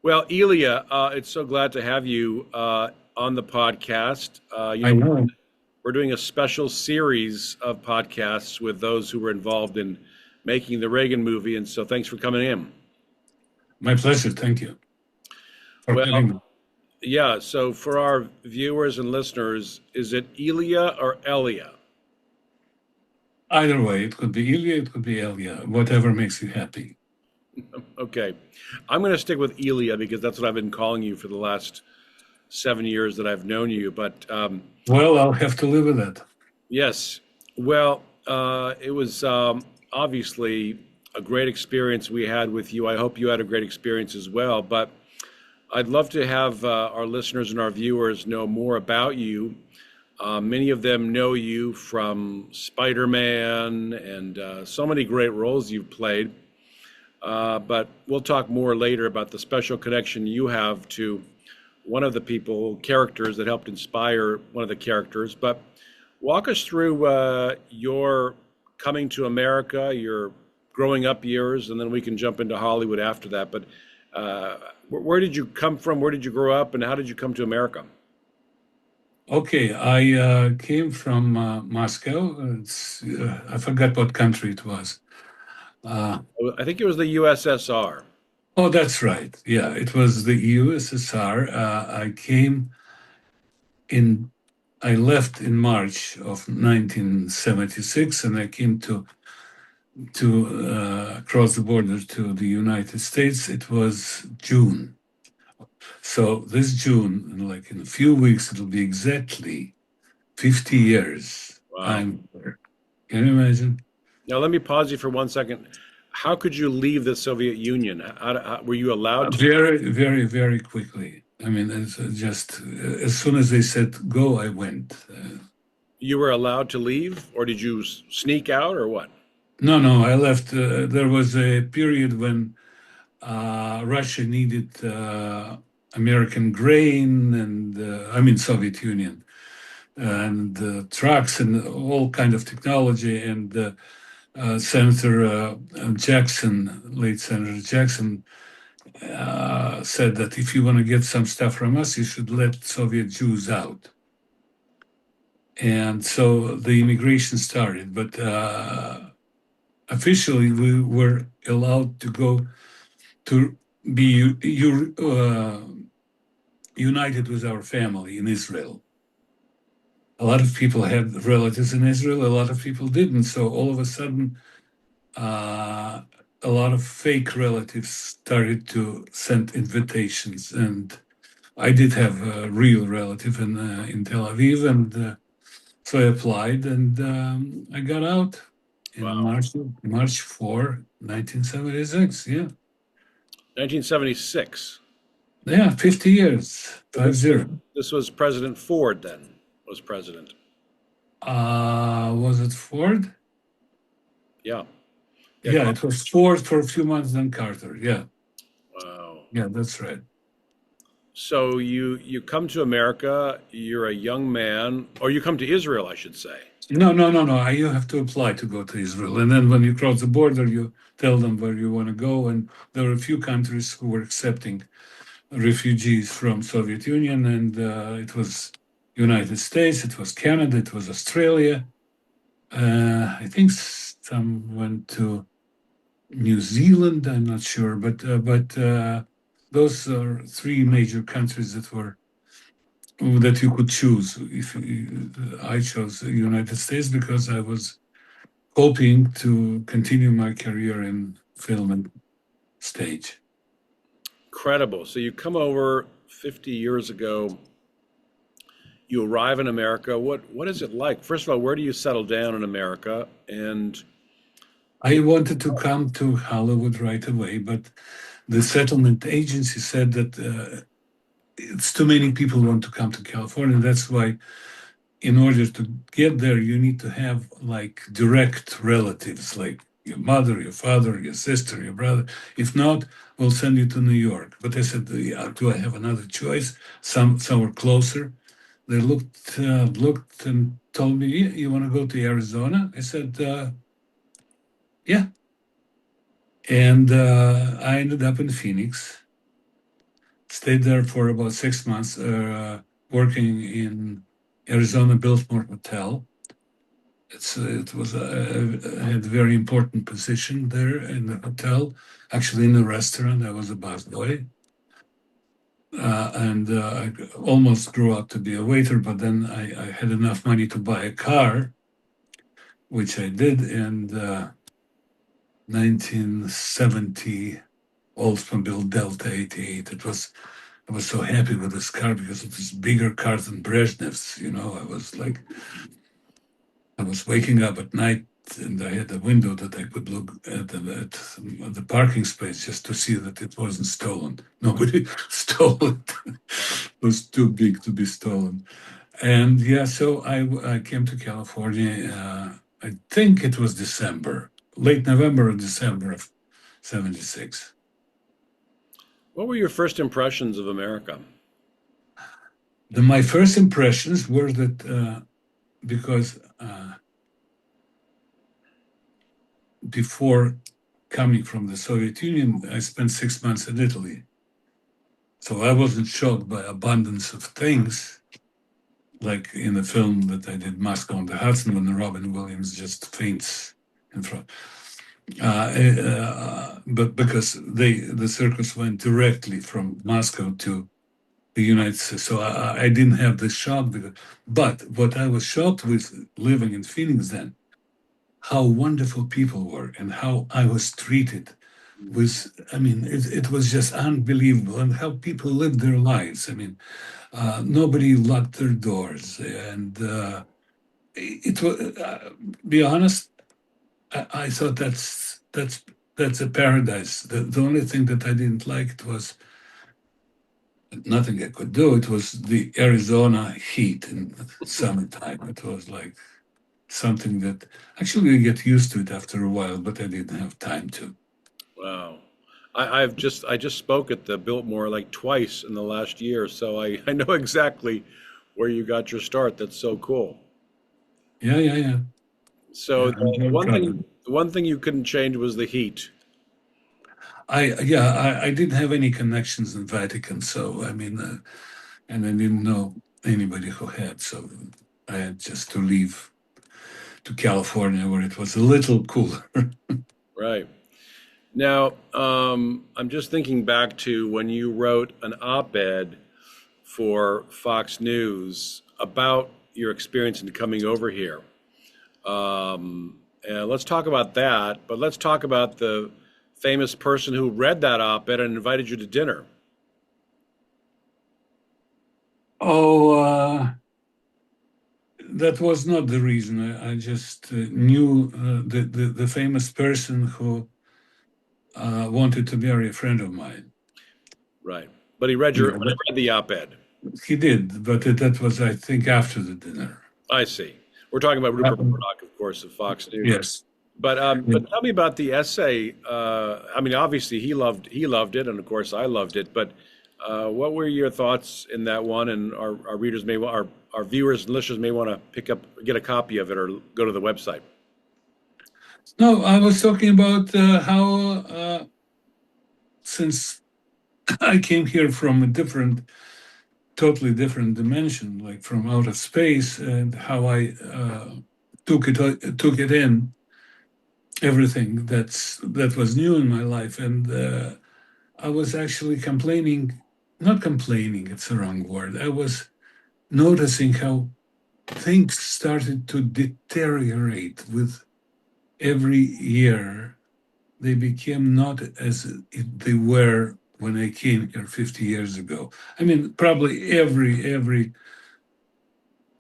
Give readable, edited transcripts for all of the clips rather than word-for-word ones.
Well, Elya, it's so glad to have you on the podcast. I know. We're doing a special series of podcasts with those who were involved in making the Reagan movie, and so thanks for coming in. My pleasure. Thank you for Well, having me. yeah, so for our viewers and listeners, is it Elya or Elya? Either way, it could be Ilya, it could be Elya, whatever makes you happy. Okay, I'm going to stick with Elya because that's what I've been calling you for the last 7 years that I've known you. But Well, I'll have to live with that. yes. Well, it was obviously a great experience we had with you. I hope you had a great experience as well. But I'd love to have our listeners and our viewers know more about you. Many of them know you from Spider-Man and so many great roles you've played. But we'll talk more later about the special connection you have to one of the characters that helped inspire one of the characters. But walk us through your coming to America, your growing up years, and then we can jump into Hollywood after that. But where did you come from? Where did you grow up, and how did you come to America? Okay, I came from Moscow. I forgot what country it was. Uh, I think it was the USSR. oh, that's right. Yeah, it was the USSR. In, I left in March of 1976, and I came to cross the border to the United States. It was June. So this June, like in a few weeks, it'll be exactly 50 years Wow. I'm there. Can you imagine? Now let me pause you for 1 second. How could you leave the Soviet Union? Were you allowed to? Very, very, very quickly. I mean, it's just as soon as they said go, I went. You were allowed to leave, or did you sneak out, or what? No, no, I left. There was a period when Russia needed American grain and, I mean, Soviet Union and trucks and all kind of technology. And Senator Jackson, late Senator Jackson, said that if you want to get some stuff from us, you should let Soviet Jews out. And so the immigration started, but officially we were allowed to go to be united with our family in Israel. A lot of people had relatives in Israel, a lot of people didn't. So all of a sudden, a lot of fake relatives started to send invitations. And I did have a real relative in Tel Aviv, and so I applied, and I got out in Wow. March 4, 1976. Yeah, 1976. yeah, 50 years, So 50. this was President Ford then was president. Was it Ford? Yeah. Yeah. Yeah, it was Ford for a few months, then Carter. Yeah, Wow. yeah, that's right. So you come to America, you're a young man, or you come to Israel, I should say. No, no, no, no. You have to apply to go to Israel. And then when you cross the border, you tell them where you want to go. And there were a few countries who were accepting refugees from Soviet Union. And it was United States, it was Canada, it was Australia. I think some went to New Zealand. I'm not sure. But those are three major countries that you could choose. If I chose the United States because I was hoping to continue my career in film and stage. Incredible. So you come over 50 years ago, you arrive in America. What is it like? First of all, where do you settle down in America? And I wanted to come to Hollywood right away, but the settlement agency said that it's too many people want to come to California. That's why, in order to get there, you need to have like direct relatives, like your mother, your father, your sister, your brother. If not, we'll send you to New York. But I said, yeah, do I have another choice? Somewhere closer. They looked and told me, "Yeah, you want to go to Arizona?" I said, yeah. And I ended up in Phoenix. stayed there for about 6 months, working in Arizona Biltmore Hotel. It was I had a very important position there in the hotel, actually in the restaurant. I was a busboy, and I almost grew up to be a waiter. But then I had enough money to buy a car, which I did in 1970. Oldsmobile Delta 88. I was so happy with this car because it was bigger car than Brezhnev's. I was waking up at night and I had a window that I could look at the parking space just to see that it wasn't stolen. Nobody stole it. It was too big to be stolen. And yeah, so I came to California. I think it was December, late November or December of '76. What were your first impressions of America? My first impressions were that because before coming from the Soviet Union, I spent 6 months in Italy. So I wasn't shocked by abundance of things, like in the film that I did, Moscow on the Hudson, when Robin Williams just faints in front. But because the circus went directly from Moscow to the United States, so I didn't have this shock. But what I was shocked with living in Phoenix then, how wonderful people were and how I was treated I mean, it was just unbelievable, and how people lived their lives. I mean, nobody locked their doors, and it was, be honest, I thought that's a paradise. The only thing that I didn't like it was nothing I could do. It was the Arizona heat in summertime. It was like something that actually you get used to it after a while, but I didn't have time to. Wow. I just spoke at the Biltmore like twice in the last year, so I know exactly where you got your start. That's so cool. Yeah, yeah, yeah, So yeah. I'm the very proud of it. one thing you couldn't change was the heat. I didn't have any connections in Vatican, so I mean, and I didn't know anybody who had, so I had just to leave to California where it was a little cooler. Right. Now, I'm just thinking back to when you wrote an op-ed for Fox News about your experience in coming over here. And let's talk about that, but let's talk about the famous person who read that op-ed and invited you to dinner. Oh, that was not the reason. I just knew the famous person who wanted to marry a friend of mine. Right. But Yeah, but he read the op-ed. he did, but that was, I think, after the dinner. I see. We're talking about Rupert Murdoch, of course, of Fox News. Yes. But tell me about the essay. I mean, obviously he loved it, and of course I loved it. But what were your thoughts in that one? And our readers our viewers and listeners may want to get a copy of it, or go to the website. No, I was talking about how since I came here from a totally different dimension, like from outer space, and how I took it in, everything that was new in my life, and I was actually not complaining, it's the wrong word. I was noticing how things started to deteriorate with every year. They became not as they were when I came here 50 years ago. I mean, probably every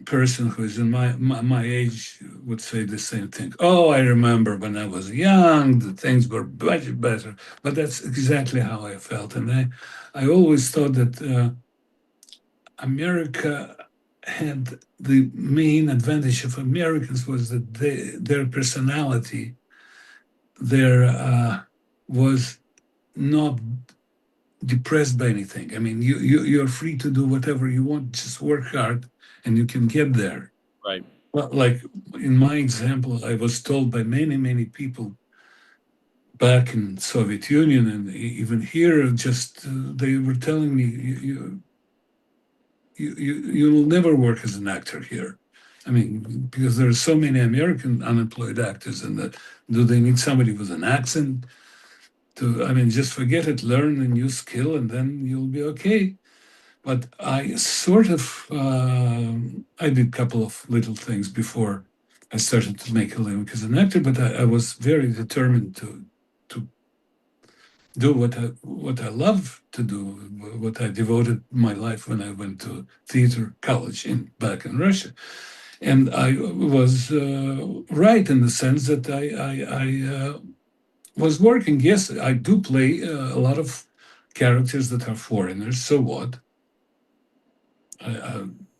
person who is in my age would say the same thing. Oh, I remember when I was young, the things were much better. But that's exactly how I felt, and I always thought that America had the main advantage of Americans was that their personality there was not depressed by anything. I mean, you're free to do whatever you want. Just work hard, and you can get there. Right. Well, like in my example, I was told by many people back in Soviet Union and even here, just they were telling me, you'll never work as an actor here. I mean, because there are so many American unemployed actors, and that do they need somebody with an accent to? I mean, just forget it, learn a new skill, and then you'll be okay. But I sort of I did a couple of little things before I started to make a living as an actor, but I was very determined to do what I love to do, what I devoted my life when I went to theater college back in Russia. And I was right in the sense that I was working. Yes, I do play a lot of characters that are foreigners. So what?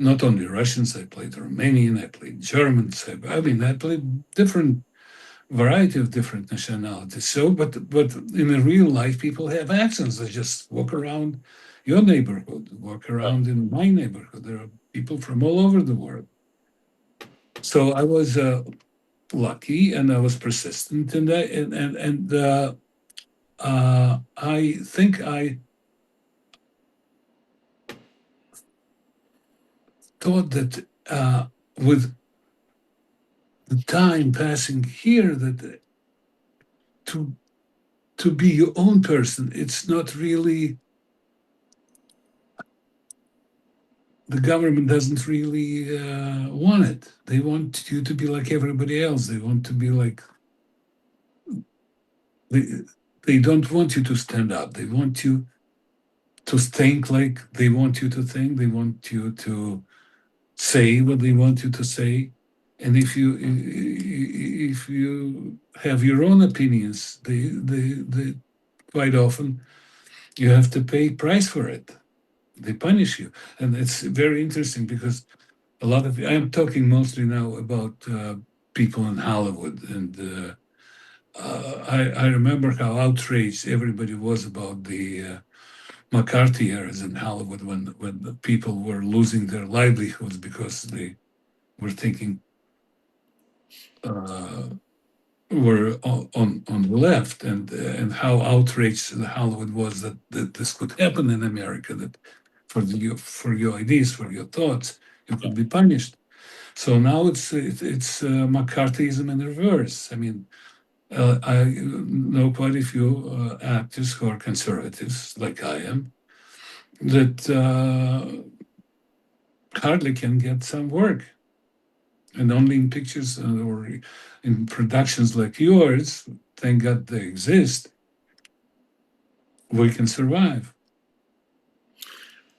Not only Russians, I played Romanian, I played Germans. I mean, I played different variety of different nationalities. So, but in a real life, people have accents. They just walk around your neighborhood, walk around in my neighborhood. There are people from all over the world. So I was lucky, and I was persistent in that, and I think I thought that with the time passing here, that to to be your own person, it's not really, the government doesn't really want it. They want you to be like everybody else. They want to be like, they, they don't want you to stand up. They want you to think like they want you to think. They want you to say what they want you to say. And if you have your own opinions, they quite often you have to pay price for it. They punish you, and it's very interesting because a lot of I'm talking mostly now about people in Hollywood, and I remember how outraged everybody was about the McCarthy eras in Hollywood when the people were losing their livelihoods because they were thinking uh, were on the left, and how outraged the Hollywood was that this could happen in America, that for your ideas, for your thoughts, you could be punished. So now it's McCarthyism in reverse. I mean, I know quite a few actors who are conservatives, like I am, that hardly can get some work, and only in pictures or in productions like yours, thank God they exist, we can survive.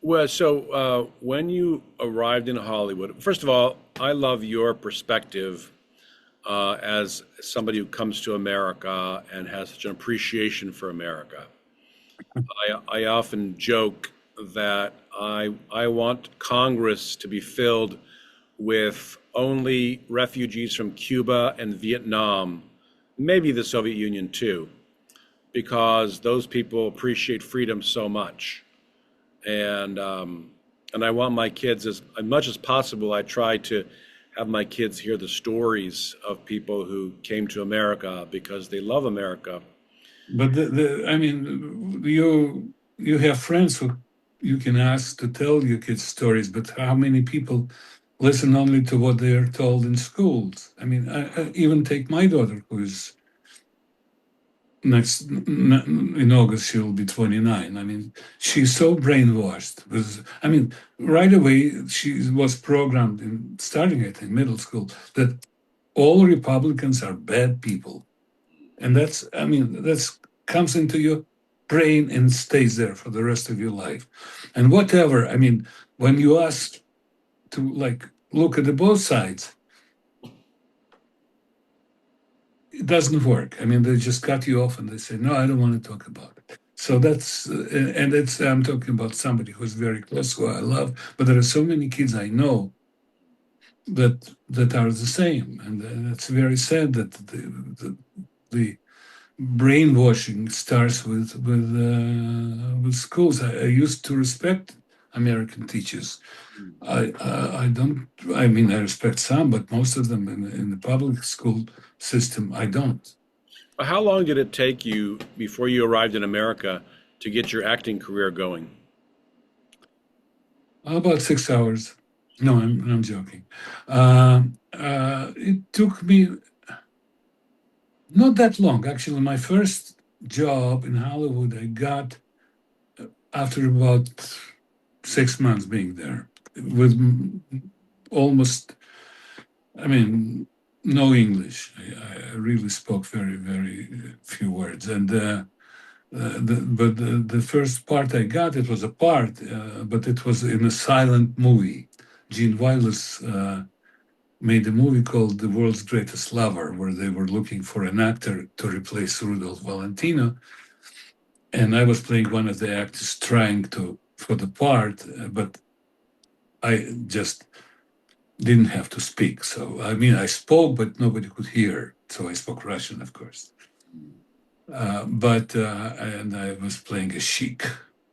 Well, so when you arrived in Hollywood, first of all, I love your perspective as somebody who comes to America and has such an appreciation for America. I often joke that I want Congress to be filled with only refugees from Cuba and Vietnam, maybe the Soviet Union too, because those people appreciate freedom so much. And I want my kids, as much as possible, I try to have my kids hear the stories of people who came to America because they love America. But I mean, you have friends who you can ask to tell your kids stories, but how many people listen only to what they are told in schools? I mean, I even take my daughter, who is in August she'll be 29. I mean, she's so brainwashed. I mean, right away she was programmed in starting, I think, middle school, that all Republicans are bad people. And that's, I mean, that's comes into your brain and stays there for the rest of your life. And whatever, I mean, when you ask to like look at the both sides, it doesn't work. I mean, they just cut you off and they say, no, I don't want to talk about it. So that's, and it's, I'm talking about somebody who's very close, who I love, but there are so many kids I know that are the same. And it's very sad that the brainwashing starts with schools. I used to respect American teachers. I don't. I mean, I respect some, but most of them in the public school system, I don't. How long did it take you before you arrived in America to get your acting career going? About 6 hours. No, I'm joking. It took me not that long. Actually, my first job in Hollywood I got after about 6 months being there, with almost, I mean, no English. I really spoke very, very few words. And but the first part I got, it was a part, but it was in a silent movie. Gene Wilder's made a movie called The World's Greatest Lover, where they were looking for an actor to replace Rudolph Valentino. And I was playing one of the actors trying to for the part, but I just didn't have to speak. So, I mean, I spoke, but nobody could hear. So I spoke Russian, of course. And I was playing a sheik.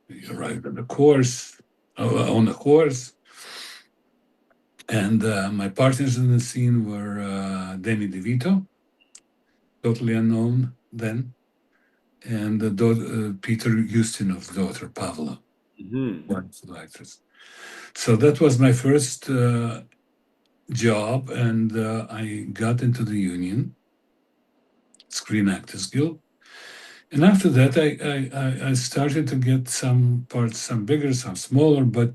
He arrived on the course, on a horse. And my partners in the scene were Danny DeVito, totally unknown then, and Peter Ustinov's daughter, Pavla, Hmm. wonderful actress. So that was my first job, and I got into the union, Screen Actors Guild. And after that, I started to get some parts, some bigger, some smaller, but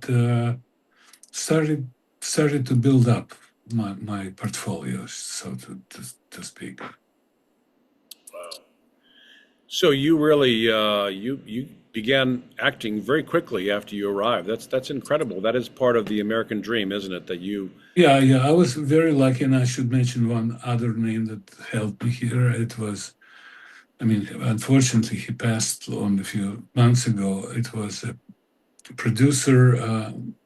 started started to build up my portfolio, so to speak. Wow. So you really you began acting very quickly after you arrived. That's incredible. That is part of the American dream, isn't it? That you. Yeah, yeah, I was very lucky, and I should mention one other name that helped me here. It was, I mean, unfortunately, he passed on a few months ago. It was a producer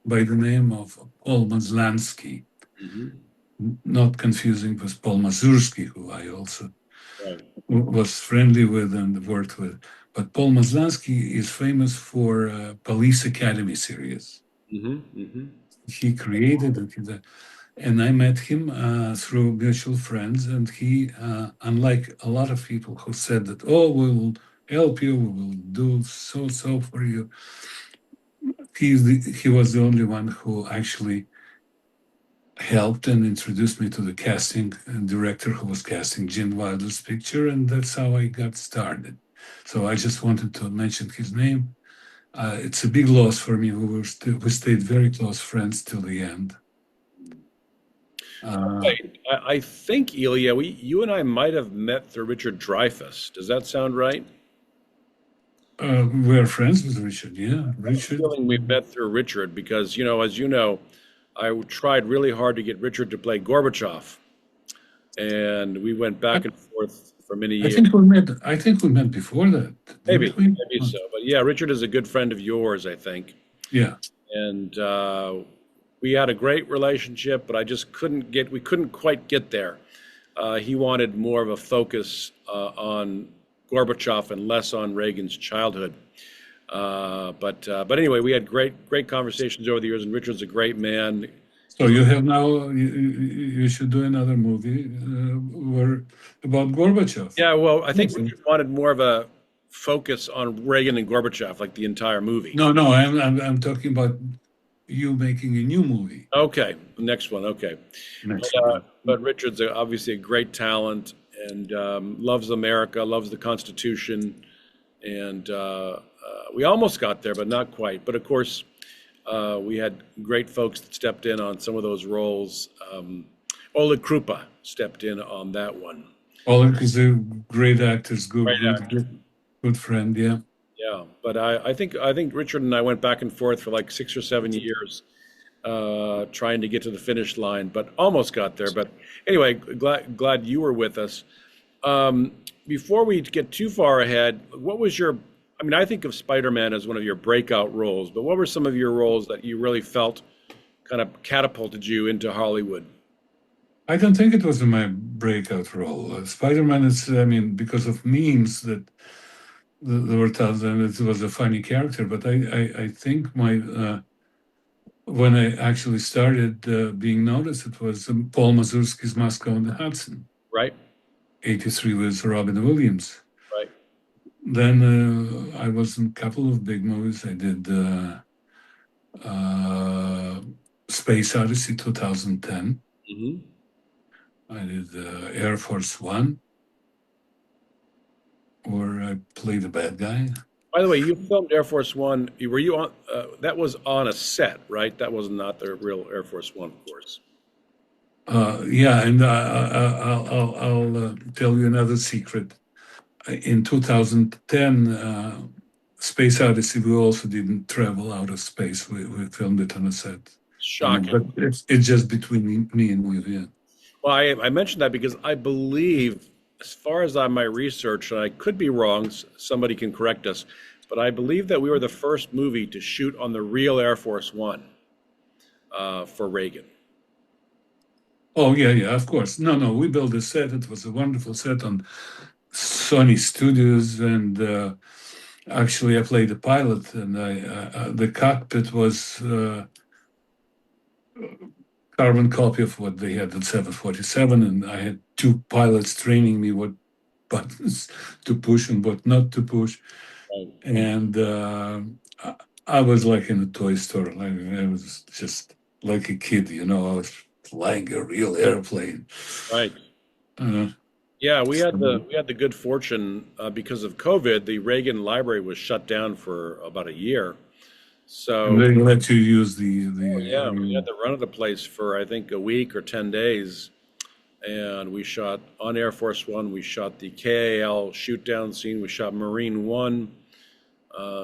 by the name of Paul Maslansky, Mhm. not confusing with Paul Mazursky, who I also Right. was friendly with and worked with. But Paul Maslansky is famous for Police Academy series. Hmm. Hmm. He created it, and I met him through mutual friends. And he, unlike a lot of people who said that, oh, we will help you, we will do so for you, he was the only one who actually helped and introduced me to the casting director who was casting Gene Wilder's picture, and that's how I got started. So I just wanted to mention his name. It's a big loss for me. We stayed very close friends till the end. Uh, Right. I think Ilya, you and I might have met through Richard Dreyfuss. Does that sound right? we are friends with Richard. Yeah, Richard. Feeling we met through Richard because, as you know, I tried really hard to get Richard to play Gorbachev, and we went I, back and forth for many I years. think we met. I think we met before that, Maybe, didn't we? maybe so. But yeah, Richard is a good friend of yours, I think. Yeah. And we had a great relationship, but we couldn't quite get there. He wanted more of a focus on Gorbachev and less on Reagan's childhood. But anyway, we had great conversations over the years, and Richard's a great man. So you have now. You should do another movie where about Gorbachev. Yeah, well, I think Yes. Richard wanted more of a focus on Reagan and Gorbachev, like the entire movie. No, no. I'm talking about you making a new movie Okay, next one. Okay, next one. but Richard's obviously a great talent and loves America, loves the Constitution, and we almost got there, but not quite. But of course, we had great folks that stepped in on some of those roles. Oleg Krupa stepped in on that one. Oleg is a great actor, Great actor. good friend. Yeah. Yeah, but I think Richard and I went back and forth for like 6 or 7 years, trying to get to the finish line, but almost got there. But anyway, glad you were with us. Um, Before we get too far ahead, what was your? I mean, I think of Spider-Man as one of your breakout roles, but what were some of your roles that you really felt kind of catapulted you into Hollywood? I don't think it was my breakout role. Spider-Man is, I mean, because of memes that there were tons, and it was a funny character. But I think my when I actually started being noticed, it was Paul Mazursky's Moscow on the Hudson. Right? '83 with Robin Williams. Right. Then I was in a couple of big movies. I did uh, Space Odyssey 2010. Hmm. I did Air Force One, where I played the bad guy. By the way, you filmed Air Force One. Were you on? That was on a set, right? That was not the real Air Force One, of course. Yeah, and I'll tell you another secret. In 2010, Space Odyssey, we also didn't travel out of space. We filmed it on a set. But Shocking. it's just between me and you, yeah. Well, I mentioned that because I believe, as far as my research, and I could be wrong, somebody can correct us, but I believe that we were the first movie to shoot on the real Air Force One for Reagan. Oh, yeah, yeah, of course. No, we built a set. It was a wonderful set on Sony Studios, and actually, I played the pilot, and the cockpit was carbon copy of what they had in 747, and I had two pilots training me what buttons to push and what not to push. Right. And I, I was like in a toy store. Like I was just like a kid, I was flying a real airplane. Right. Uh, Yeah, so we had the good fortune because of COVID. The Reagan Library was shut down for about a year. and So, they let you use oh the yeah, we had to run the place for I think a week or 10 days, and we shot on Air Force One. We shot the KAL shoot down scene. We shot Marine One.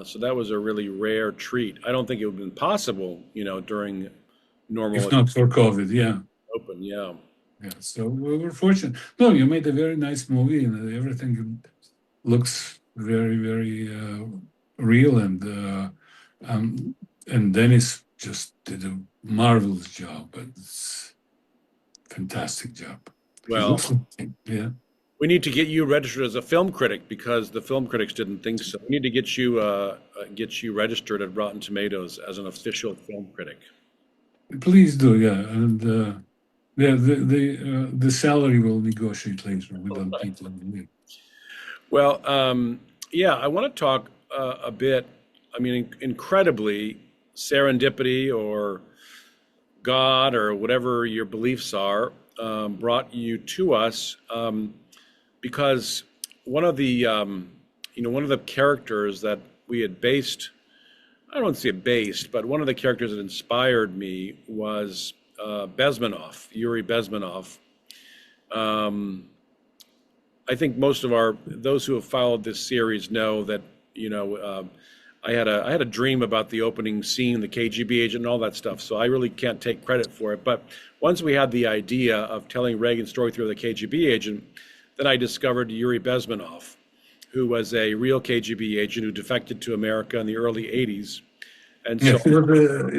So that was a really rare treat. I don't think it would have been possible, during if normal not for COVID, yeah. open. Yeah. Yeah, so we were fortunate. No, you made a very nice movie, and everything looks very, very real. Um, and Dennis just did a marvelous job. It's fantastic job. He Well, looks like him, yeah. we need to get you registered as a film critic because the film critics didn't think so. We need to get you registered at Rotten Tomatoes as an official film critic. Please do, yeah. And the salary will negotiate later. We don't need to. Well, yeah, I want to talk a bit. I mean, incredibly, serendipity or God or whatever your beliefs are brought you to us because one of the one of the characters that we had based, I don't want to say based, but one of the characters that inspired me was Bezmenov, Yuri Bezmenov. Um, I think most of those who have followed this series know that I had a dream about the opening scene, the KGB agent, and all that stuff. So I really can't take credit for it. But once we had the idea of telling Reagan's story through the KGB agent, then I discovered Yuri Bezmenov, who was a real KGB agent who defected to America in the early '80s. And Yeah, so,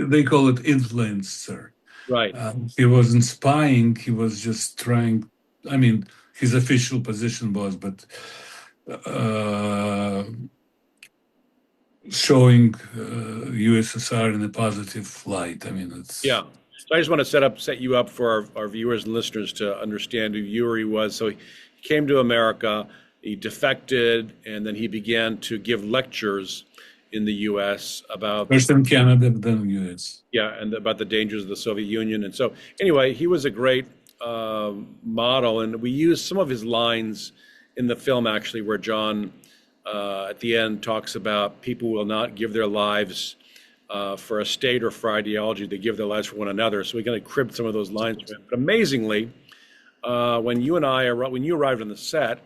they call it influencer. right, He wasn't spying. He was just trying. I mean, his official position was, but uh, showing USSR in a positive light. I mean, yeah. it's So I just want to set you up for our viewers and listeners to understand who Yuri was. So he came to America, he defected, and then he began to give lectures in the U.S. about first in Canada, then US. yeah, and about the dangers of the Soviet Union. And so anyway, he was a great model, and we used some of his lines in the film actually, where John at the end talks about people will not give their lives for a state or for ideology; they give their lives for one another. So we kind of cribbed some of those lines from him. But amazingly, when when you arrived on the set,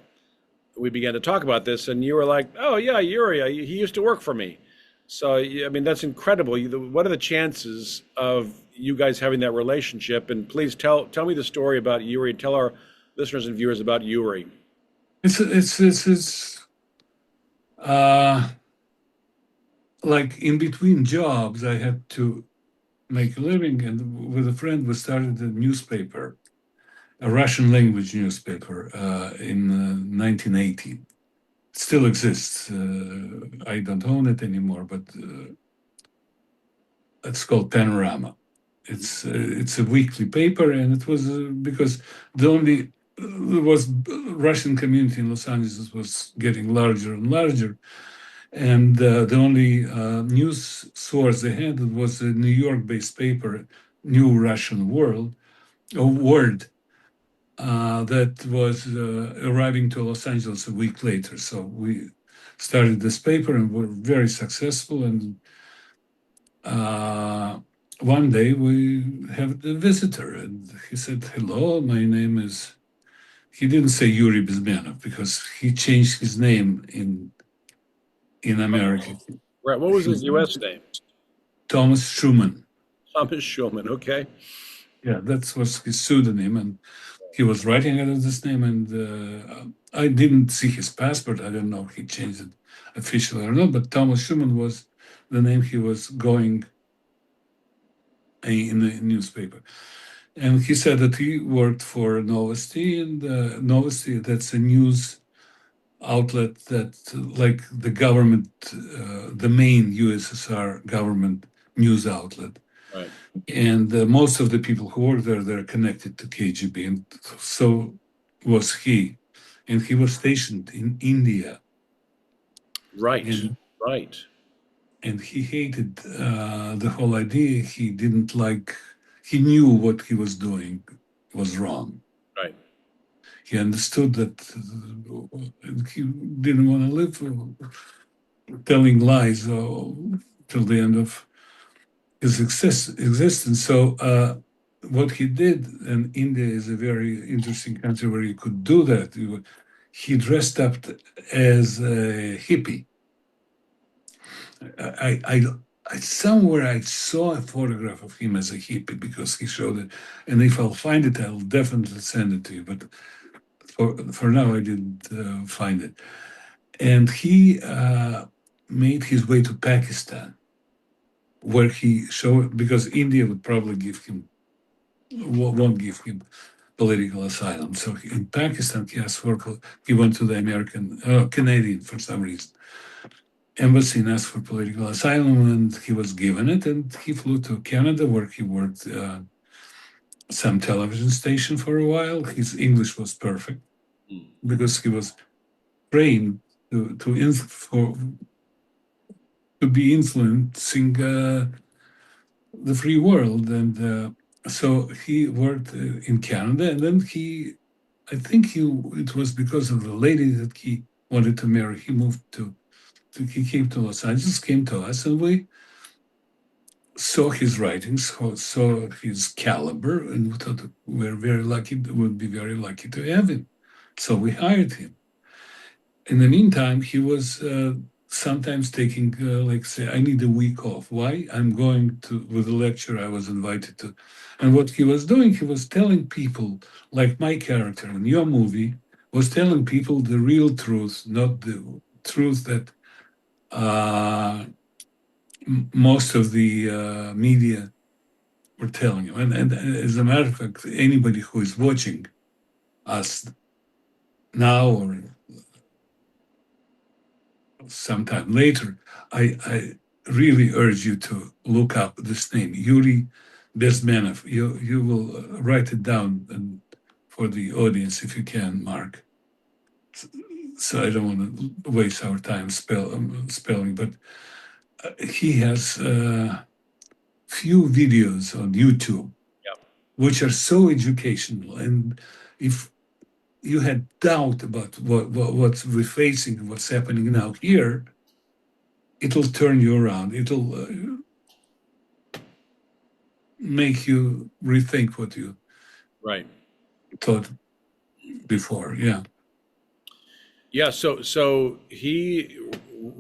we began to talk about this, and you were like, "Oh yeah, Yuri, he used to work for me." So I mean, that's incredible. What are the chances of you guys having that relationship? And please tell me the story about Yuri. Tell our listeners and viewers about Yuri. It's uh, like in between jobs, I had to make a living, and with a friend, we started a newspaper, a Russian language newspaper, in 1980. It still exists. I don't own it anymore, but it's called Panorama. It's a weekly paper, and it was because the only there was Russian community in Los Angeles was getting larger and larger, and the only news source they had was a New York-based paper, New Russian World, or Word, that was arriving to Los Angeles a week later. So we started this paper and were very successful. And one day we have a visitor, and he said, "Hello, my name is." He didn't say Yuri Bezmenov because he changed his name in America. Right. What was his U.S. name? Thomas Schumann. Thomas Schulman. Okay. Yeah, that was his pseudonym, and he was writing under this name. And I didn't see his passport. I don't know if he changed it officially or not. But Thomas Schumann was the name he was going in the newspaper. And he said that he worked for Novosti, and Novosti, that's a news outlet that, like the government, the main USSR government news outlet. Right. And most of the people who work there, they're connected to KGB, and so was he. And he was stationed in India, Right. and Right. he hated the whole idea. He didn't like. He knew what he was doing was wrong. Right. He understood that he didn't want to live telling lies till the end of his existence. So what he did, and India is a very interesting country where you could do that. He dressed up as a hippie. I, I, Somewhere I saw a photograph of him as a hippie because he showed it, and if I'll find it, I'll definitely send it to you. But for now, I didn't find it. And he made his way to Pakistan, where he showed, because India would probably won't give him political asylum. So in Pakistan, he asked for, he went to the Canadian, for some reason, embassy and asked for political asylum, and he was given it. And he flew to Canada, where he worked some television station for a while. His English was perfect because he was trained to be influencing the free world. And so he worked in Canada, and then I think it was because of the lady that he wanted to marry. He moved he came to Los Angeles, came to us, and we saw his writings, saw his caliber, and we thought we're very lucky, would be very lucky to have him. So we hired him. In the meantime, he was sometimes taking, like, say, I need a week off. Why? I'm going to, with a lecture I was invited to. And what he was doing, he was telling people, like my character in your movie, was telling people the real truth, not the truth that most of the media were telling him. And as a matter of fact, anybody who is watching us now or sometime later, I really urge you to look up this name, Yuri Bezmenov. You will write it down and for the audience if you can, Mark. So I don't want to waste our time spelling, but he has few videos on YouTube Yep. which are so educational. And if you had doubt about what we're facing, what's happening now here, it'll turn you around. It'll make you rethink what you Right. thought before. Yeah. Yeah. So he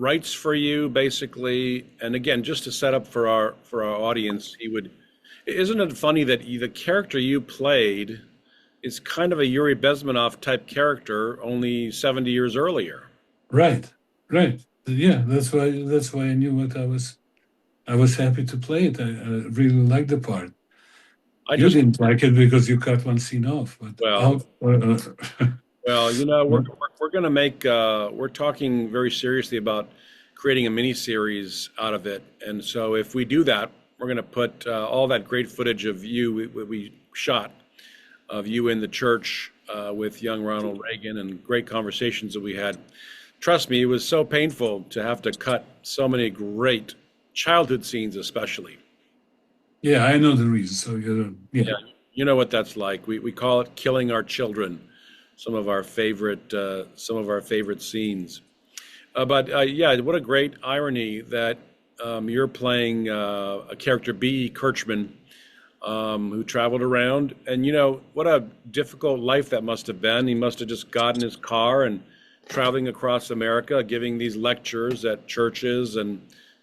writes for you basically, and again, just to set up for our audience, he would. Isn't it funny that the character you played is kind of a Yuri Bezmenov type character, only 70 years earlier? Right. Right. Yeah. That's why I knew what I was happy to play it. I really liked the part. I You just didn't like it because you cut one scene off, but well, out. well, we're going to make we're talking very seriously about creating a mini series out of it, and so if we do that, we're going to put all that great footage of you we shot of you in the church with young Ronald Reagan and great conversations that we had. Trust me, it was so painful to have to cut so many great childhood scenes, especially. Yeah, I know the reason. So you don't, yeah. Yeah, you know what that's like. We call it killing our children. Some of our favorite scenes. But yeah, what a great irony that you're playing a character B. Kertchman, who traveled around, and what a difficult life that must have been. He must have just gotten his car and traveling across America, giving these lectures at churches and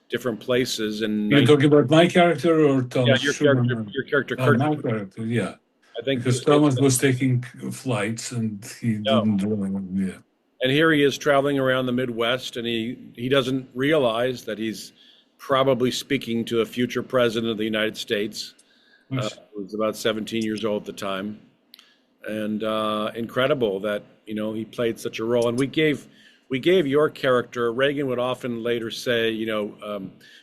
different places. And You're talking about my character or yeah, Thomas Schumann? your character My Kertchman. character, yeah. I think Because Thomas was taking flights and he no. didn't do it. Yeah. And here he is traveling around the Midwest, and he doesn't realize that he's probably speaking to a future president of the United States. Which, Who was about 17 years old at the time, and incredible that he played such a role. And we gave your character. Reagan would often later say,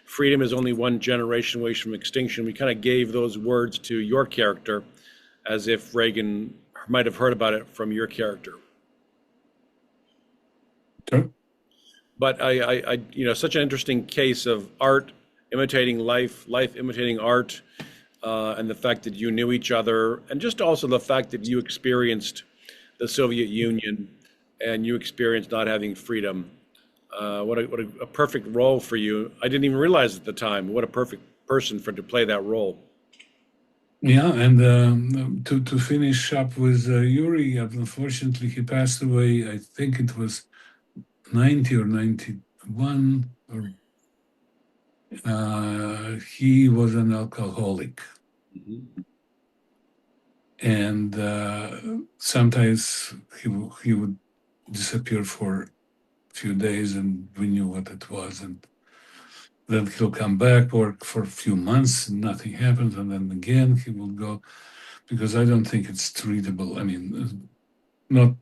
freedom is only one generation away from extinction. We kind of gave those words to your character, as if Reagan might have heard about it from your character. sure. But such an interesting case of art imitating life, life imitating art, and the fact that you knew each other, and just also the fact that you experienced the Soviet Union and you experienced not having freedom. What a perfect role for you. I didn't even realize at the time what a perfect person to play that role. Yeah, and to finish up with Yuri, unfortunately, he passed away. I think it was 90 or 91, or he was an alcoholic. Mhm. And sometimes he would disappear for a few days, and we knew what it was. And then he'll come back, work for a few months, and nothing happens, and then again he will go. Because I don't think it's treatable. I mean, not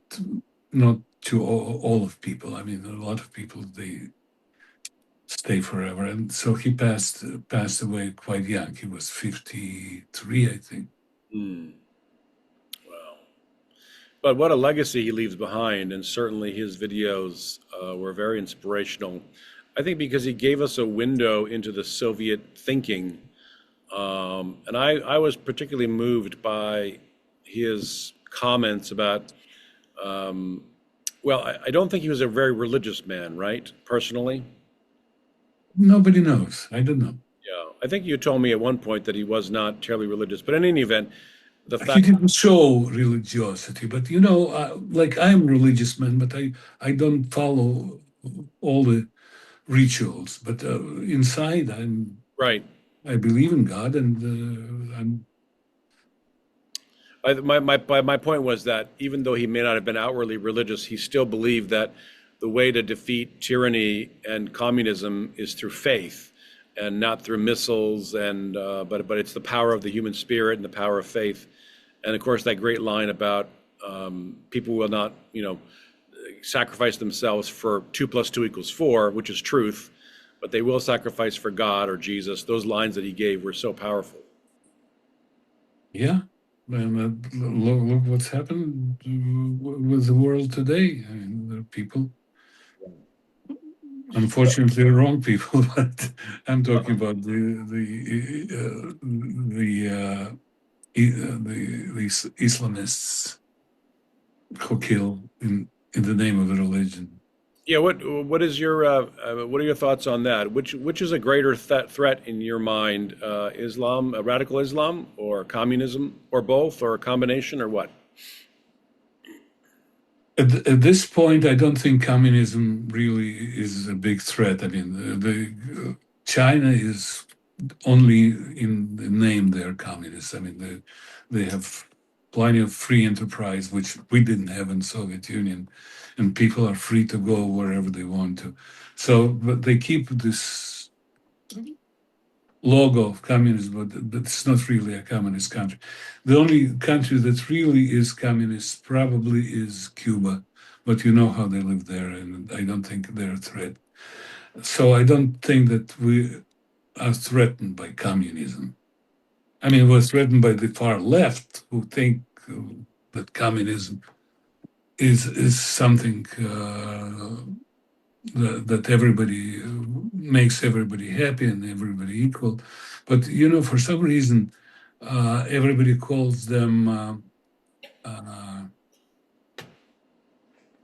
not to all of people. I mean, a lot of people they stay forever, and so he passed away quite young. He was 53, I think. Mm. Wow. But what a legacy he leaves behind, and certainly his videos were very inspirational. I think because he gave us a window into the Soviet thinking. And I was particularly moved by his comments about, well, I don't think he was a very religious man, right? Personally. Nobody knows. I don't know. Yeah. I think you told me at one point that he was not terribly religious. But in any event, the He fact, didn't show religiosity, but like I'm a religious man, but I don't follow all the rituals. But inside, right. I believe in God, and I'm My point was that even though he may not have been outwardly religious, he still believed that the way to defeat tyranny and communism is through faith and not through missiles. And but it's the power of the human spirit and the power of faith. And of course, that great line about people will not, sacrifice themselves for 2 + 2 = 4, which is truth, but they will sacrifice for God or Jesus. Those lines that he gave were so powerful. yeah. And look what's happened with the world today. I mean, there are people, unfortunately, wrong people, but I'm talking about these Islamists who kill in the name of the religion. Yeah, what are your thoughts on that? Which is a greater threat in your mind, Islam, radical Islam, or communism, or both, or a combination, or what? At this point, I don't think communism really is a big threat. I mean, China is only in the name they're communists. I mean, they have plenty of free enterprise, which we didn't have in Soviet Union, and people are free to go wherever they want to. So, but they keep this logo of communism, but it's not really a communist country. The only country that really is communist probably is Cuba, but you know how they live there, and I don't think they're a threat. So I don't think that we are threatened by communism. I mean, we're threatened by the far left who think that communism is something that everybody makes everybody happy and everybody equal. But for some reason, everybody calls them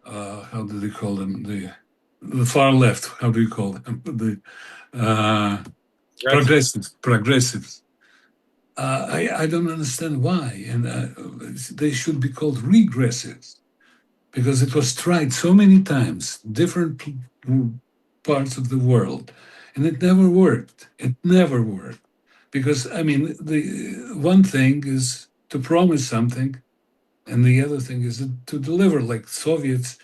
uh, how do they call them, the far left? How do you call them? The That's progressives. I don't understand why, and they should be called regressives because it was tried so many times, different parts of the world, and it never worked. It never worked because I mean, the one thing is to promise something, and the other thing is to deliver. Like Soviets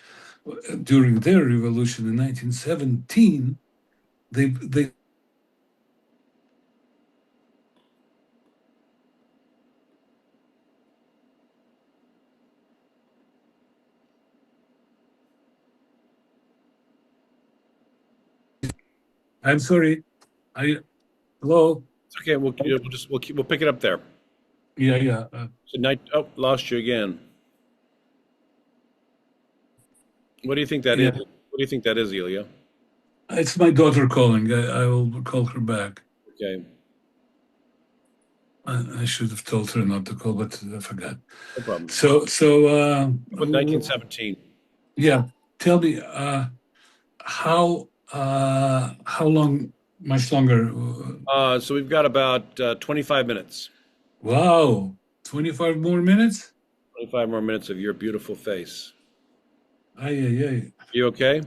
during their revolution in 1917, they I'm sorry. I Hello. okay. We'll pick it up there. Yeah, yeah. So night. Oh, lost you again. What do you think that is? Yeah. What do you think that is, Ilya? It's my daughter calling. I will call her back. Okay, I should have told her not to call, but I forgot. no problem. So With 1917. yeah, tell me how long, much longer? So we've got about 25 minutes. Wow, 25 more minutes? 25 more minutes of your beautiful face. Ay, ay, ay. You okay?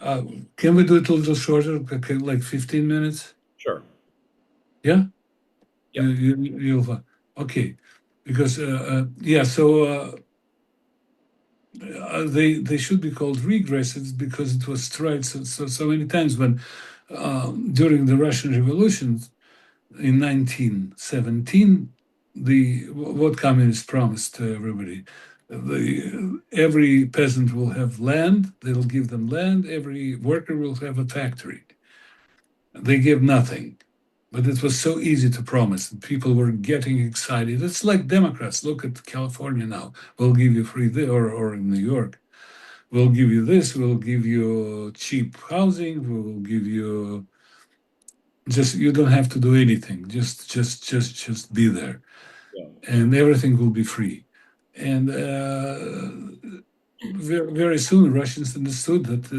Uh, can we do it a little shorter, okay, like 15 minutes? Sure. Yeah? Yep. You'll, okay. Because, yeah, so they should be called regressives because it was tried so many times when during the Russian Revolution in 1917, what communists promised to everybody, every peasant will have land, they'll give them land, every worker will have a factory. They give nothing. But it was so easy to promise, and people were getting excited. It's like Democrats. Look at California now. We'll give you free there, or in New York. We'll give you this. We'll give you cheap housing. We'll give you just you don't have to do anything. Just be there, Yeah. and everything will be free. And very soon, Russians understood that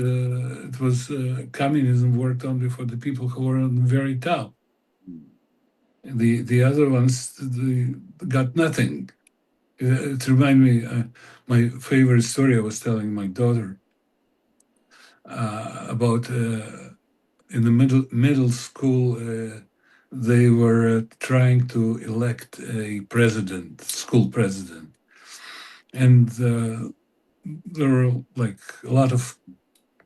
it was communism worked only for the people who were on the very top. The other ones they got nothing. It reminded me my favorite story I was telling my daughter about in the middle school. They were trying to elect a president, school president, and there were like a lot of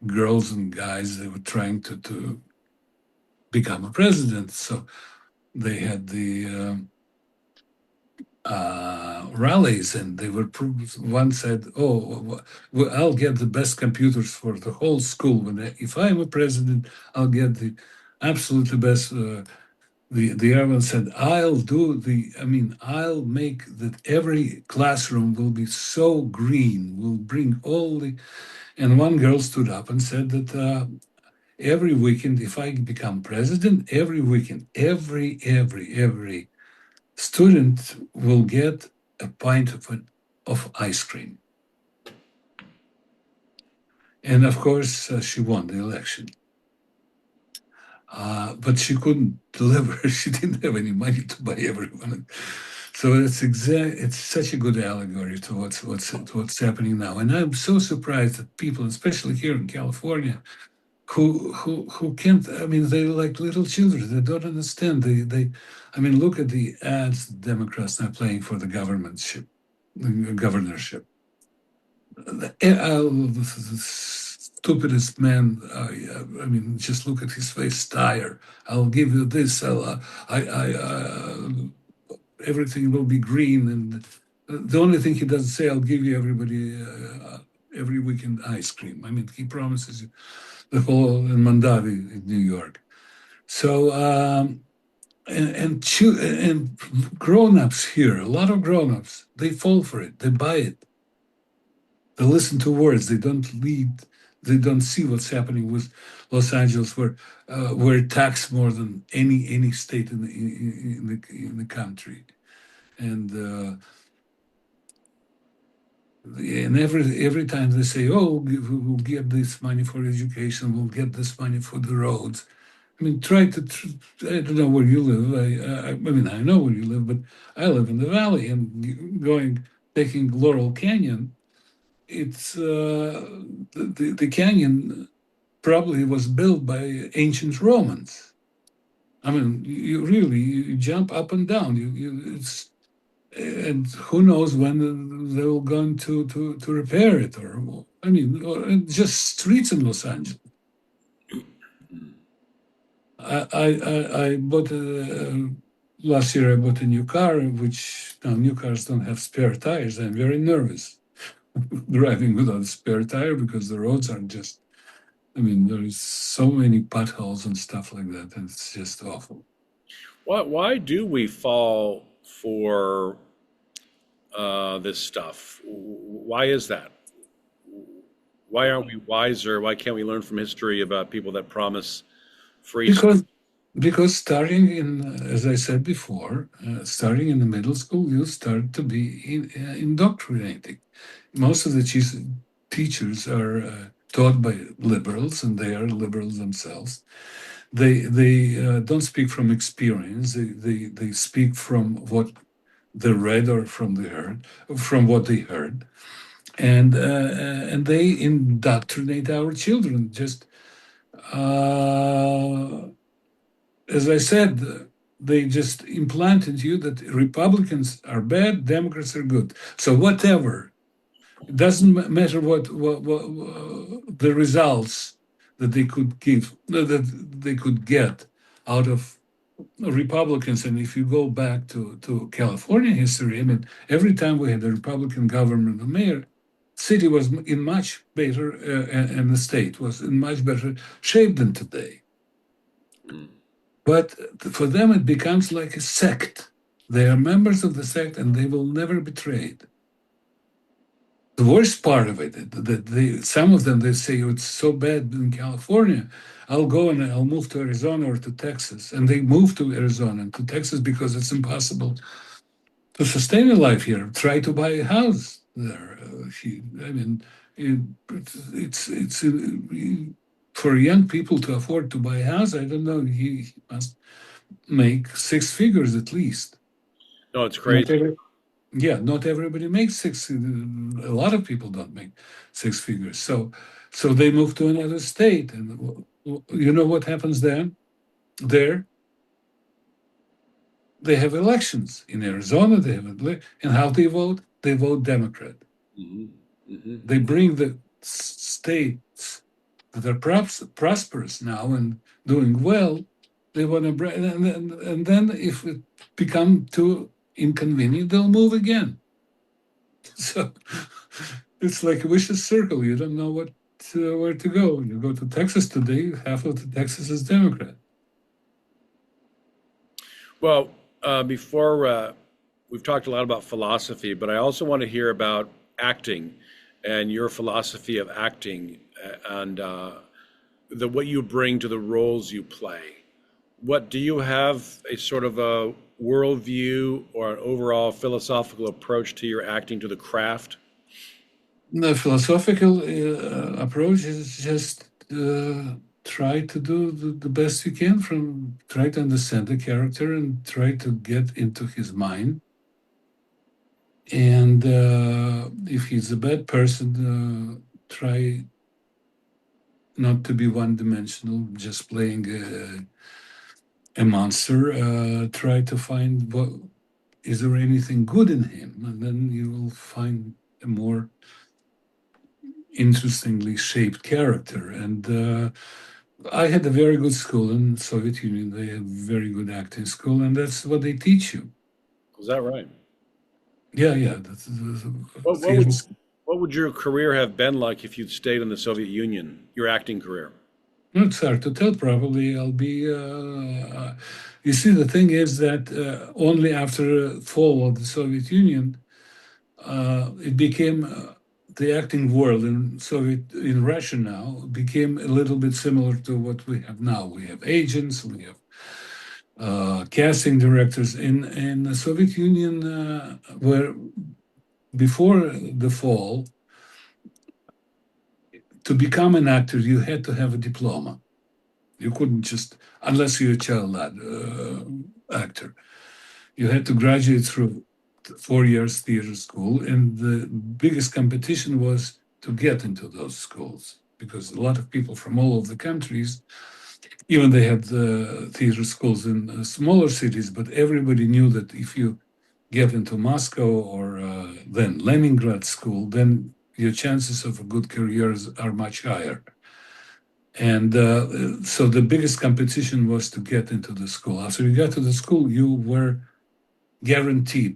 girls and guys. They were trying to become a president, so they had the rallies, and they were one said, "Oh, well, I'll get the best computers for the whole school. If I'm a president, I'll get the absolutely best." The other one said, I'll make that every classroom will be so green. We'll bring all the." And one girl stood up and said that every weekend, if I become president, every weekend, every student will get a pint of ice cream. And of course, she won the election. But she couldn't deliver. She didn't have any money to buy everyone. So it's such a good allegory to what's happening now. And I'm so surprised that people, especially here in California, who can't. I mean, they're like little children. They don't understand. I mean, look at the ads the Democrats are playing for the governorship. The stupidest man. I mean, just look at his face. Tire. I'll give you this. Everything will be green. And the only thing he doesn't say, I'll give you every weekend ice cream. I mean, he promises you the whole in Mandavi in New York. So and grown-ups here, a lot of grown-ups, they fall for it, they buy it, they listen to words, they don't lead, they don't see what's happening with Los Angeles, where we're taxed more than any state in the country, and every time they say, "Oh, we'll get this money for education, we'll get this money for the roads." I mean, I don't know where you live. I mean, I know where you live, but I live in the valley, and taking Laurel Canyon, it's the canyon probably was built by ancient Romans. I mean, you jump up and down. It's and who knows when they will going to repair it, or I mean, or just streets in Los Angeles. I bought last year. I bought a new car, which now new cars don't have spare tires. I'm very nervous driving without a spare tire because the roads are just. I mean, there is so many potholes and stuff like that, and it's just awful. Why do we fall for this stuff? Why is that? Why aren't we wiser? Why can't we learn from history about people that promise free stuff? Because starting in, as I said before, starting in the middle school, you start to be indoctrinating. Most of the teachers are taught by liberals, and they are liberals themselves. They don't speak from experience. They speak from what they read or from what they heard, and they indoctrinate our children. Just as I said, they just implant into you that Republicans are bad, Democrats are good. So whatever, it doesn't matter what the results that they could give, that they could get out of Republicans. And if you go back to California history, I mean, every time we had a Republican government or mayor, city was in much better, and the state was in much better shape than today. But for them, it becomes like a sect. They are members of the sect, and they will never betray it. The worst part of it, that some of them, they say, oh, it's so bad in California, I'll go and I'll move to Arizona or to Texas. And they move to Arizona and to Texas because it's impossible to sustain a life here. Try to buy a house there. I mean, it's for young people to afford to buy a house. I don't know. He must make six figures at least. No, it's Not crazy. every, yeah, not everybody makes six. A lot of people don't make six figures. So they move to another state, and you know what happens then? There they have elections in Arizona. They have and how they vote? They vote Democrat. Hmm. Hmm. They bring the states that are prosperous now and doing well. They want to bring, and then if it become too inconvenient, they'll move again. So it's like a vicious circle. You don't know where to go. You go to Texas today, half of the Texas is Democrat. Well, before we've talked a lot about philosophy, but I also want to hear about acting and your philosophy of acting and what you bring to the roles you play. What do you have a sort of a worldview or an overall philosophical approach to your acting to the craft? The philosophical approach is just try to do the best you can, from try to understand the character and try to get into his mind. And if he's a bad person, try not to be one-dimensional, just playing a monster. Try to find what is there anything good in him, and then you will find a more interestingly shaped character. And I had a very good school in Soviet Union. They had very good acting school, and that's what they teach you. Is that right? Yeah, yeah. What would Theater. what would your career have been like if you'd stayed in the Soviet Union, your acting career? It's hard to tell. Probably I'll be, You see, the thing is that only after the fall of the Soviet Union, it became the acting world in Russia now became a little bit similar to what we have now. We have agents, we have casting directors. In the Soviet Union, where before the fall, to become an actor, you had to have a diploma. You couldn't just, unless you're a child actor, you had to graduate through 4 years theater school, and the biggest competition was to get into those schools because a lot of people from all over the countries, even they had theater schools in smaller cities, but everybody knew that if you get into Moscow or then Leningrad school, then your chances of a good career are much higher. And so the biggest competition was to get into the school. After you got to the school, you were guaranteed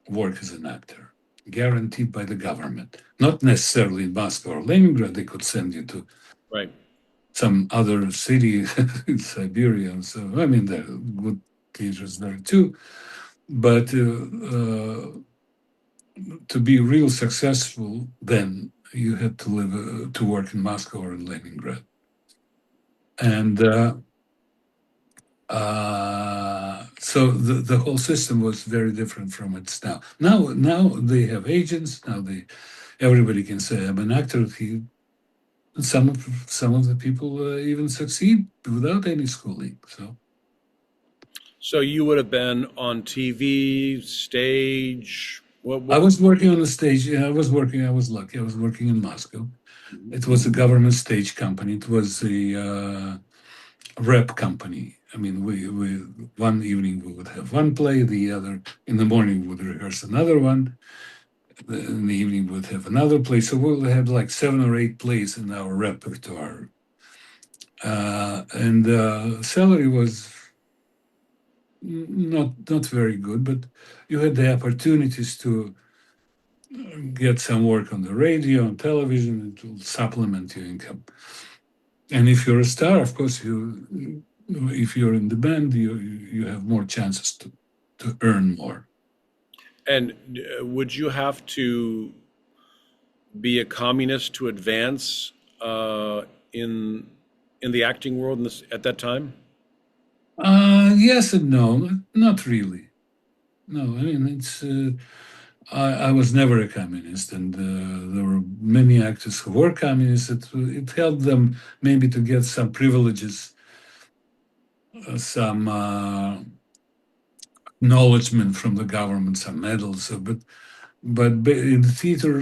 work as an actor, guaranteed by the government. Not necessarily in Moscow or Leningrad, they could send you to Right. some other city in Siberia. And so, I mean, there are good teachers there too. But to be real successful, then you had to live to work in Moscow or in Leningrad. And so the whole system was very different from it's now. Now they have agents. Now everybody can say I'm an actor. Some of the people even succeed without any schooling. So you would have been on TV, stage. I was working on the stage. Yeah, I was working. I was lucky. I was working in Moscow. It was a government stage company. It was a rep company. I mean, we one evening we would have one play, the other in the morning we would rehearse another one, in the evening we would have another play. So we'll have like 7 or 8 plays in our repertoire, and salary was not very good, but you had the opportunities to get some work on the radio and television. It will supplement your income. And if you're a star, of course, if you're in the band, you have more chances to earn more. And would you have to be a communist to advance in the acting world at that time? Yes and no, not really. No, I mean it's. I was never a communist, and there were many actors who were communists. It helped them maybe to get some privileges, some acknowledgement from the government, some medals. But in the theater,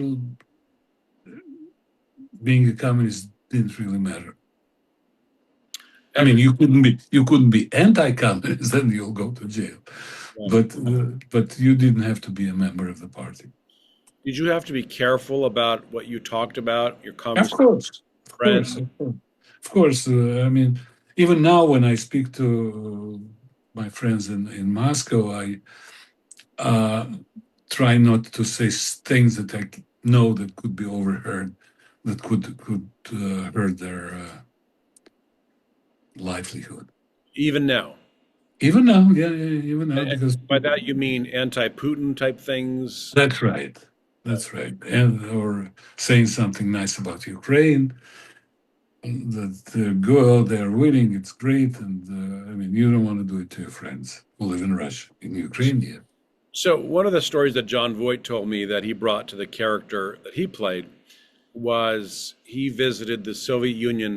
being a communist didn't really matter. I mean, you couldn't be anti-communist, then you'll go to jail. But you didn't have to be a member of the party. Did you have to be careful about what you talked about, your Of conversation course, with of course, friends? of course. Of course, I mean, even now when I speak to my friends in Moscow, I uh, try not to say things that I know that could be overheard, that could hurt their livelihood. Even now. Even now, yeah, even now, And because by that you mean anti-Putin type things? that's right, that's right, and or saying something nice about Ukraine, that they're winning, it's great, and I mean, you don't want to do it to your friends who live in Russia, in Ukraine, yeah. So one of the stories that John Voight told me that he brought to the character that he played was he visited the Soviet Union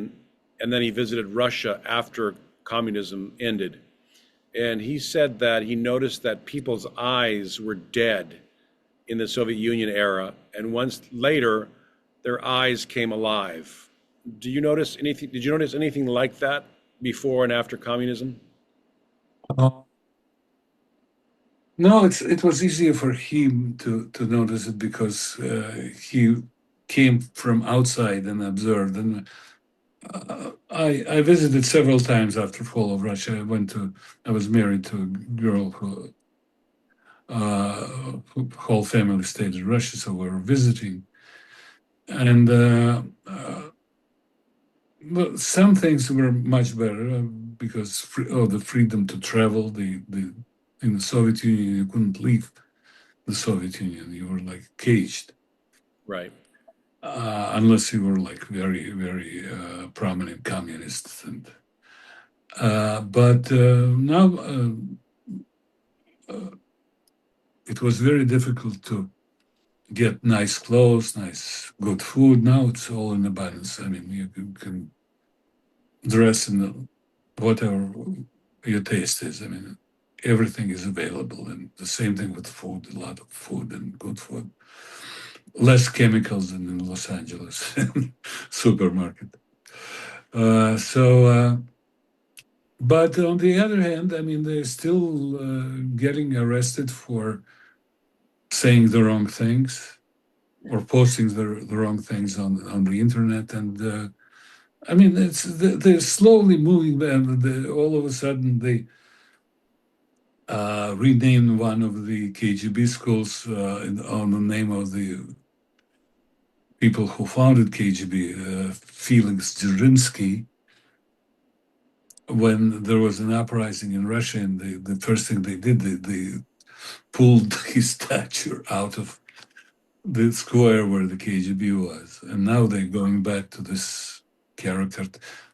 and then he visited Russia after communism ended. And he said that he noticed that people's eyes were dead in the Soviet Union era, and once later, their eyes came alive. Do you notice anything? Did you notice anything like that before and after communism? Uh, No, it was easier for him to notice it because he came from outside and observed. And I visited several times after fall of Russia. I was married to a girl who whole family stayed in Russia, so we were visiting. And well, some things were much better because the freedom to travel. In the Soviet Union, you couldn't leave the Soviet Union. You were like caged, Right. unless you were like very, very prominent communists. And but now uh, it was very difficult to get nice clothes, nice good food. Now it's all in abundance. I mean, you can dress in whatever your taste is. I mean, everything is available, and the same thing with food. A lot of food and good food, less chemicals than in Los Angeles supermarket. But on the other hand, I mean, they're still getting arrested for saying the wrong things or posting the wrong things on the internet. And I mean, they're slowly moving. All of a sudden, they renamed one of the KGB schools on the name of the people who founded KGB, Felix Dzerzhinsky. When there was an uprising in Russia, and the first thing they did, they pulled his statue out of the square where the KGB was. And now they're going back to this character.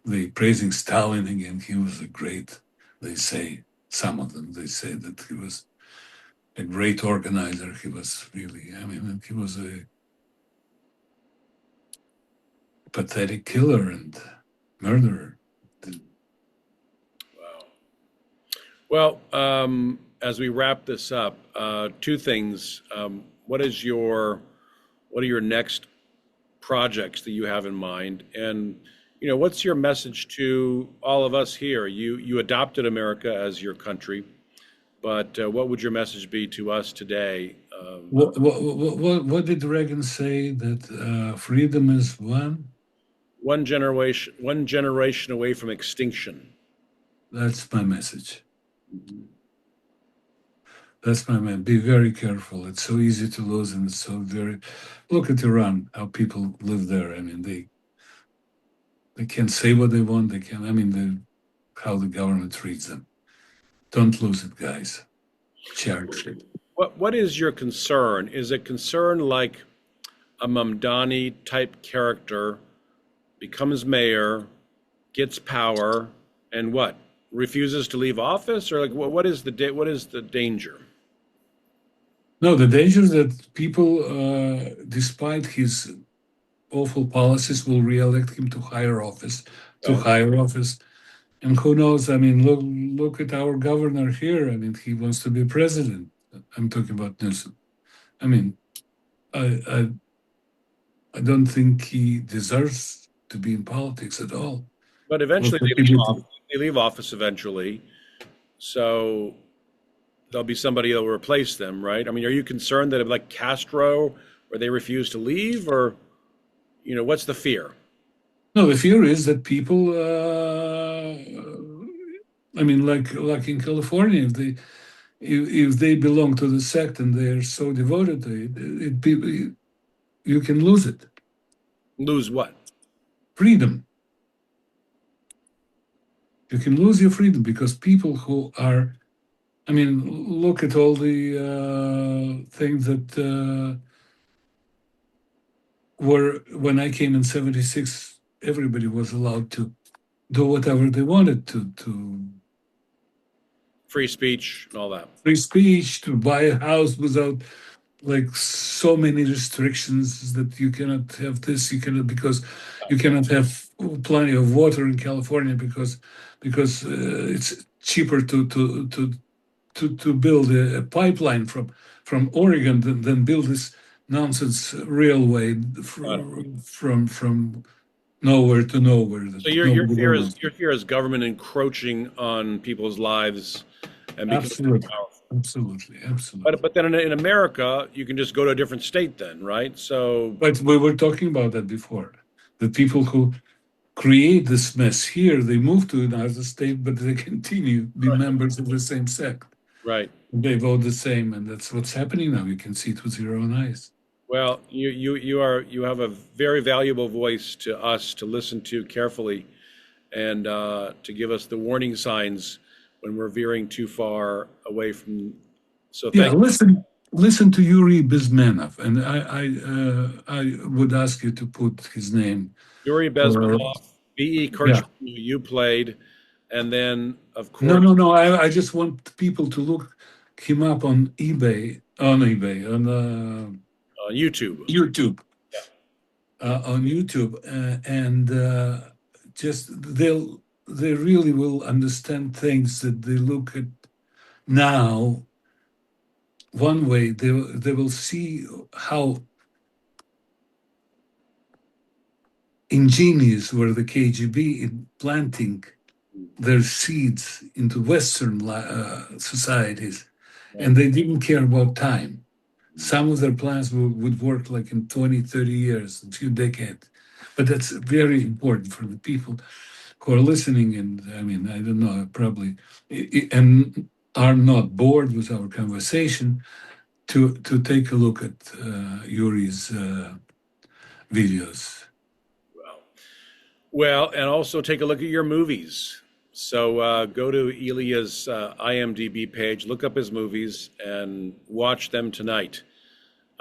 They praising Stalin again. He was a great, they say, some of them, they say that he was a great organizer. He was really, I mean, he was a pathetic killer and murderer. Wow. Well, as we wrap this up, two things. What are your next projects that you have in mind? And, what's your message to all of us here? You adopted America as your country, but what would your message be to us today? What did Reagan say that freedom is one? One generation away from extinction. That's my message. That's my man. Be very careful. It's so easy to lose, and it's so very. Look at Iran, how people live there. I mean, they can say what they want. They can. I mean, how the government treats them. Don't lose it, guys. Cherish it. What is your concern? Is it concern like a Mamdani type character becomes mayor, gets power, and what? Refuses to leave office, or like what is the danger? No, the danger is that people, despite his awful policies, will re-elect him to higher office, Oh, And who knows? I mean, look at our governor here. I mean, he wants to be president. I'm talking about Newsom. I mean, I, I I don't think he deserves to be in politics at all. but Look eventually what he did. they leave office eventually, so there'll be somebody that will replace them, right? I mean, are you concerned that if like Castro, where they refuse to leave, or what's the fear? No, the fear is that people. I mean, like in California, if they belong to the sect and they are so devoted to you can lose it. Lose what? Freedom. You can lose your freedom because people who are. I mean, look at all the things that were when I came in '76. Everybody was allowed to do whatever they wanted to Free speech and all that. free speech, to buy a house without like so many restrictions that you cannot have this, you cannot because you cannot have plenty of water in California because it's cheaper to build a pipeline from Oregon than build this nonsense railway Got it. from nowhere to nowhere So that your nobody fear is wants. government encroaching on people's lives and becoming too Absolutely, powerful. absolutely, But absolutely. but then in America, you can just go to a different state then, right? So But we were talking about that before. The people who create this mess here, they move to another state, but they continue to be members of the same sect. right. They vote the same, and that's what's happening now. You can see it with your own eyes. Well, you have a very valuable voice to us to listen to carefully, and to give us the warning signs when we're veering too far away from. So Yeah, thank listen to Yuri Bezmenov, and I would ask you to put his name Yuri for Bezmenov, B.E. yeah. Kertchman, who you played, and then of No, course no, no. I just want people to look him up on eBay, on YouTube. YouTube, Yeah. on YouTube, and just they really will understand things that they look at now one way. They will see how ingenious were the KGB in planting their seeds into Western societies, Right. and they didn't care about time. Some of their plans would work like in 20, 30 years, a few decades. But that's very important for the people who are listening. And I mean, I don't know, probably, and are not bored with our conversation to take a look at Yuri's videos. Well, well, and also take a look at your movies. So go to Elia's IMDb page, look up his movies, and watch them tonight.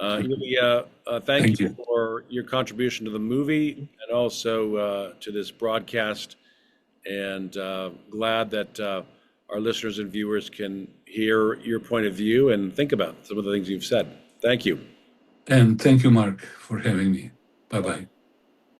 Ilya, thank you Thank you. for your contribution to the movie and also to this broadcast. And glad that our listeners and viewers can hear your point of view and think about some of the things you've said. Thank you. And thank you, Mark, for having me. Bye Well, bye.